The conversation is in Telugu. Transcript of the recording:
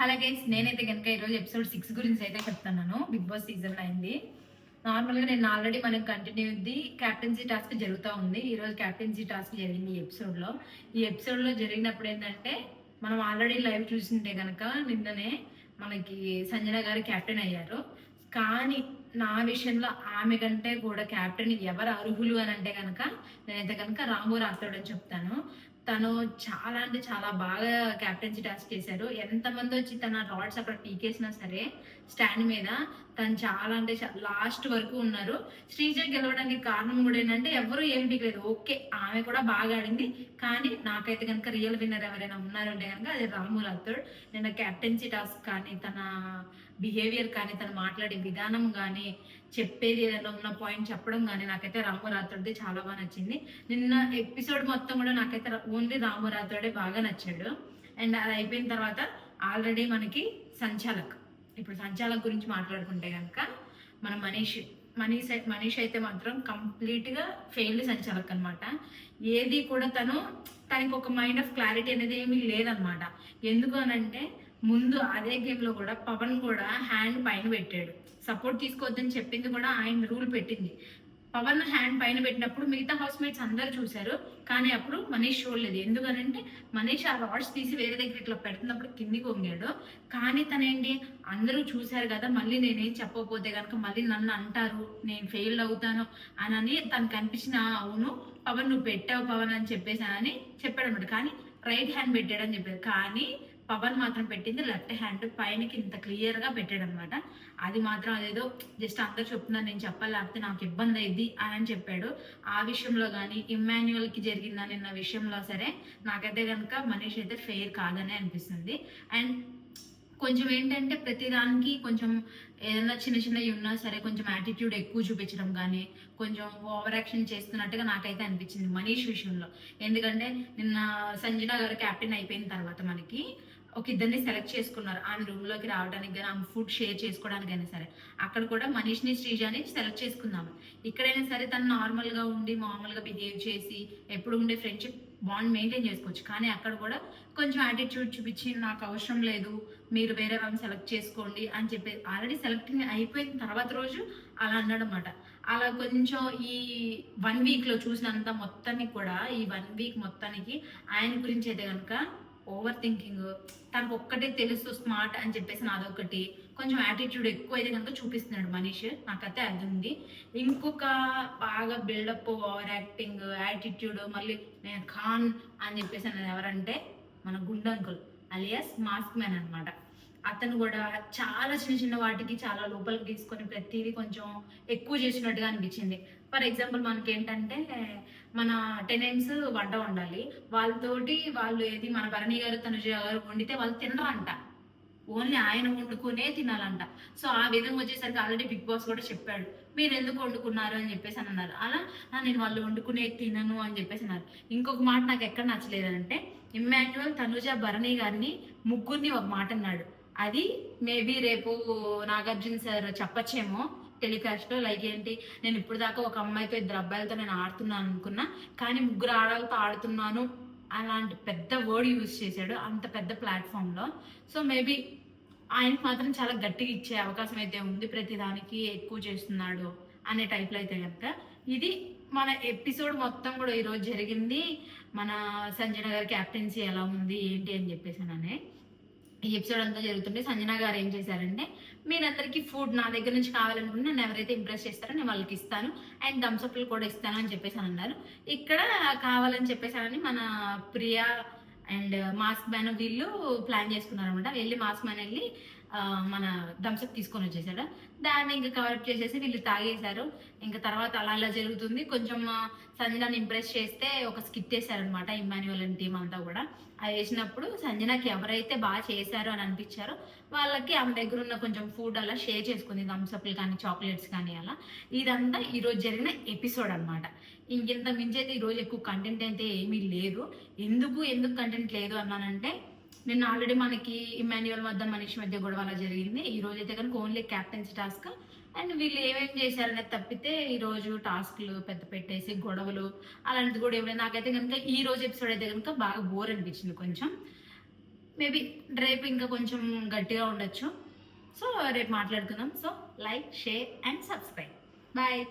హలో గైస్, నేనైతే కనుక ఈరోజు ఎపిసోడ్ 6 గురించి అయితే చెప్తున్నాను. బిగ్ బాస్ సీజన్ అయింది. నార్మల్గా నేను ఆల్రెడీ మనకి కంటిన్యూ ఉంది క్యాప్టెన్సీ టాస్క్ జరుగుతూ ఉంది. ఈరోజు క్యాప్టెన్సీ టాస్క్ జరిగింది ఈ ఎపిసోడ్లో జరిగినప్పుడు ఏంటంటే మనం ఆల్రెడీ లైవ్ చూసింటే కనుక నిన్ననే మనకి సంజన గారు క్యాప్టెన్ అయ్యారు. కానీ నా విషయంలో ఆమె కంటే కూడా క్యాప్టెన్ ఎవరు అర్హులు అని అంటే కనుక నేనైతే కనుక రాము రాథోడ్ అని చెప్తాను. తను చాలా అంటే చాలా బాగా క్యాప్టెన్సీ టాస్క్ చేశారు. ఎంతమంది వచ్చి తన రాడ్స్ అక్కడ పీకేసినా సరే స్టాండ్ మీద తను చాలా అంటే లాస్ట్ వరకు ఉన్నారు. శ్రీజ గెలవడానికి కారణం కూడా ఏంటంటే ఎవరు ఏం పీకలేదు. ఓకే, ఆమె కూడా బాగా ఆడింది. కానీ నాకైతే కనుక రియల్ విన్నర్ ఎవరైనా ఉన్నారంటే కనుక అది రాము రాథోడ్. నిన్న క్యాప్టెన్సీ టాస్క్ కానీ తన బిహేవియర్ కానీ తను మాట్లాడే విధానం కానీ చెప్పేది ఏదైనా ఉన్న పాయింట్ చెప్పడం కానీ నాకైతే రాము రాథోడ్ది చాలా బాగా నచ్చింది. నిన్న ఎపిసోడ్ మొత్తం కూడా నాకైతే ఓన్లీ రాము రాథోడే బాగా నచ్చాడు. అండ్ అది అయిపోయిన తర్వాత ఆల్రెడీ మనకి ఇప్పుడు సంచాలక్ గురించి మాట్లాడుకుంటే కనుక మన మనీష్ అయితే మాత్రం కంప్లీట్గా ఫెయిల్డ్ సంచాలక్ అనమాట. ఏది కూడా తనకి ఒక మైండ్ ఆఫ్ క్లారిటీ అనేది ఏమీ లేదనమాట. ఎందుకు అనంటే ముందు అదే గేమ్లో కూడా పవన్ కూడా హ్యాండ్ పైన పెట్టాడు. సపోర్ట్ తీసుకోవద్దని చెప్పింది కూడా ఆయన రూల్ పెట్టింది. పవన్ హ్యాండ్ పైన పెట్టినప్పుడు మిగతా హౌస్ మేట్స్ అందరు చూశారు. కానీ అప్పుడు మనీష్ చూడలేదు. ఎందుకనంటే మనీష్ ఆ రాడ్స్ తీసి వేరే దగ్గర ఇట్లా పెడుతున్నప్పుడు కిందికి వంగాడు. కానీ తనేంటి అందరూ చూశారు కదా, మళ్ళీ నేనేం చెప్పకపోతే కనుక మళ్ళీ నన్ను అంటారు, నేను ఫెయిల్ అవుతాను అని తనకు అనిపించిన అవును పవన్ నువ్వు పెట్టావు పవన్ అని చెప్పేసానని చెప్పాడు అనమాట. కానీ రైట్ హ్యాండ్ పెట్టాడని చెప్పారు. కానీ పవన్ మాత్రం పెట్టింది లెఫ్ట్ హ్యాండ్ పైనకి ఇంత క్లియర్గా పెట్టాడు అనమాట. అది మాత్రం అదేదో జస్ట్ అందరు చెప్తున్నారు నేను చెప్పాలి లేకపోతే నాకు ఇబ్బంది అయింది అని చెప్పాడు. ఆ విషయంలో కానీ ఇమ్మాన్యువల్కి జరిగిందా నిన్న విషయంలో సరే నాకైతే కనుక మనీష్ అయితే ఫెయిర్ కాదని అనిపిస్తుంది. అండ్ కొంచెం ఏంటంటే ప్రతిదానికి కొంచెం ఏదైనా చిన్నవి ఉన్నా సరే కొంచెం యాటిట్యూడ్ ఎక్కువ చూపించడం కానీ కొంచెం ఓవర్ యాక్షన్ చేస్తున్నట్టుగా నాకైతే అనిపించింది మనీష్ విషయంలో. ఎందుకంటే నిన్న సంజన గారు క్యాప్టెన్ అయిపోయిన తర్వాత మనకి ఒక ఇద్దరిని సెలెక్ట్ చేసుకున్నారు ఆమె రూమ్లోకి రావడానికి కానీ ఆమె ఫుడ్ షేర్ చేసుకోవడానికైనా సరే. అక్కడ కూడా మనీష్ని శ్రీజాని సెలెక్ట్ చేసుకుందాము. ఇక్కడైనా సరే తను నార్మల్గా ఉండి మామూలుగా బిహేవ్ చేసి ఎప్పుడు ఉండే ఫ్రెండ్షిప్ బాండ్ మెయింటైన్ చేసుకోవచ్చు. కానీ అక్కడ కూడా కొంచెం యాటిట్యూడ్ చూపించి నాకు అవసరం లేదు మీరు వేరే వాళ్ళని సెలెక్ట్ చేసుకోండి అని చెప్పి ఆల్రెడీ సెలెక్టింగ్ అయిపోయిన తర్వాత రోజు అలా అన్నాడనమాట. అలా కొంచెం ఈ 1 వీక్లో చూసినంత మొత్తానికి కూడా ఈ 1 వీక్ మొత్తానికి ఆయన గురించి అయితే కనుక ఓవర్ థింకింగ్, తనకు ఒక్కటే తెలుసు స్మార్ట్ అని చెప్పేసి నాదొకటి కొంచెం యాటిట్యూడ్ ఎక్కువ అయితే కనుక చూపిస్తున్నాడు మనీష్. నాకైతే అది ఉంది. ఇంకొక బాగా బిల్డప్ ఓవర్ యాక్టింగ్ యాటిట్యూడ్ మళ్ళీ నేను ఖాన్ అని చెప్పేసి అన్నది ఎవరంటే మన గుండంకుల్ అలియాస్ మాస్క్ మ్యాన్ అనమాట. అతను కూడా చాలా చిన్న వాటికి చాలా లోపలికి తీసుకొని ప్రతిదీ కొంచెం ఎక్కువ చేసినట్టుగా అనిపించింది. ఫర్ ఎగ్జాంపుల్ మనకి ఏంటంటే మన టెనెంట్స్ వంట వండాలి, వాళ్ళు ఏది మన భరణి గారు తనుజ గారు వండితే వాళ్ళు తినరంట, ఓన్లీ ఆయన వండుకునే తినాలంట. సో ఆ విధంగా వచ్చేసరికి ఆల్రెడీ బిగ్ బాస్ కూడా చెప్పాడు మీరు ఎందుకు వండుకున్నారు అని చెప్పేసి అని అన్నారు. అలా నేను వాళ్ళు వండుకునే తినను అని చెప్పేసి అన్నారు. ఇంకొక మాట నాకు ఎక్కడ నచ్చలేదంటే ఇమ్మాన్యువల్ తనుజ భరణి గారిని ముగ్గురిని ఒక మాట అన్నాడు. అది మేబీ రేపు నాగార్జున సార్ చెప్పచ్చేమో టెలికాస్ట్లో. లైక్ ఏంటి, నేను ఇప్పుడు దాకా ఒక అమ్మాయితో 2 అబ్బాయిలతో నేను ఆడుతున్నాను అనుకున్నా, కానీ 3 ఆడవాళ్ళతో ఆడుతున్నాను అలాంటి పెద్ద వర్డ్ యూజ్ చేశాడు అంత పెద్ద ప్లాట్ఫామ్లో. సో మేబీ ఆయనకు మాత్రం చాలా గట్టిగా ఇచ్చే అవకాశం అయితే ఉంది. ప్రతిదానికి ఎక్కువ చేస్తున్నాడు అనే టైప్లో అయితే కనుక ఇది మన ఎపిసోడ్ మొత్తం కూడా ఈరోజు జరిగింది. మన సంజన గారి క్యాప్టెన్సీ ఎలా ఉంది ఏంటి అని చెప్పేసాననే ఈ ఎపిసోడ్ అంతా జరుగుతుంటే సంజన గారు ఏం చేశారంటే మీరందరికీ ఫుడ్ నా దగ్గర నుంచి కావాలనుకుంటే నన్ను ఎవరైతే ఇంప్రెస్ చేస్తారో నేను వాళ్ళకి ఇస్తాను అండ్ థమ్స్అప్లు కూడా ఇస్తాను అని చెప్పేసి అన్నారు. ఇక్కడ కావాలని చెప్పేసానని మన ప్రియా అండ్ మాస్క్ మ్యాన్ వీళ్ళు ప్లాన్ చేసుకున్నారు అనమాట. వెళ్ళి మాస్క్ మ్యాన్ వెళ్ళి మన థమ్స్అప్ తీసుకొని వచ్చేసాడు. దాన్ని ఇంకా కవరప్ చేసేసి వీళ్ళు తాగేశారు. ఇంకా తర్వాత అలా జరుగుతుంది. కొంచెం సంజనాని ఇంప్రెస్ చేస్తే ఒక స్కిట్ వేశారనమాట ఇమ్మాన్యువల్ అండ్ టీమ్ అంతా కూడా. అది వేసినప్పుడు సంజనాకి ఎవరైతే బాగా చేశారో అని అనిపించారో వాళ్ళకి ఆమె దగ్గర ఉన్న కొంచెం ఫుడ్ అలా షేర్ చేసుకుంది, థమ్స్అప్లు కానీ చాక్లెట్స్ కానీ అలా. ఇదంతా ఈరోజు జరిగిన ఎపిసోడ్ అనమాట. ఇంకెంత మించి అయితే ఈరోజు ఎక్కువ కంటెంట్ అయితే ఏమీ లేదు. ఎందుకు కంటెంట్ లేదు అన్నానంటే నిన్న ఆల్రెడీ మనకి ఇమ్మాన్యువల్ మధ్య మనీష్ మధ్య గొడవ అలా జరిగింది. ఈ రోజు అయితే కనుక ఓన్లీ క్యాప్టెన్సీ టాస్క్ అండ్ వీళ్ళు ఏమేమి చేశారనేది తప్పితే ఈరోజు టాస్క్లు పెద్ద పెట్టేసి గొడవలు అలాంటిది కూడా ఏమైనా నాకైతే కనుక ఈ రోజు ఎపిసోడ్ అయితే కనుక బాగా బోర్ అనిపించింది కొంచెం. మేబీ రేపు ఇంకా కొంచెం గట్టిగా ఉండొచ్చు. సో రేపు మాట్లాడుకుందాం. So like, share and subscribe. Bye.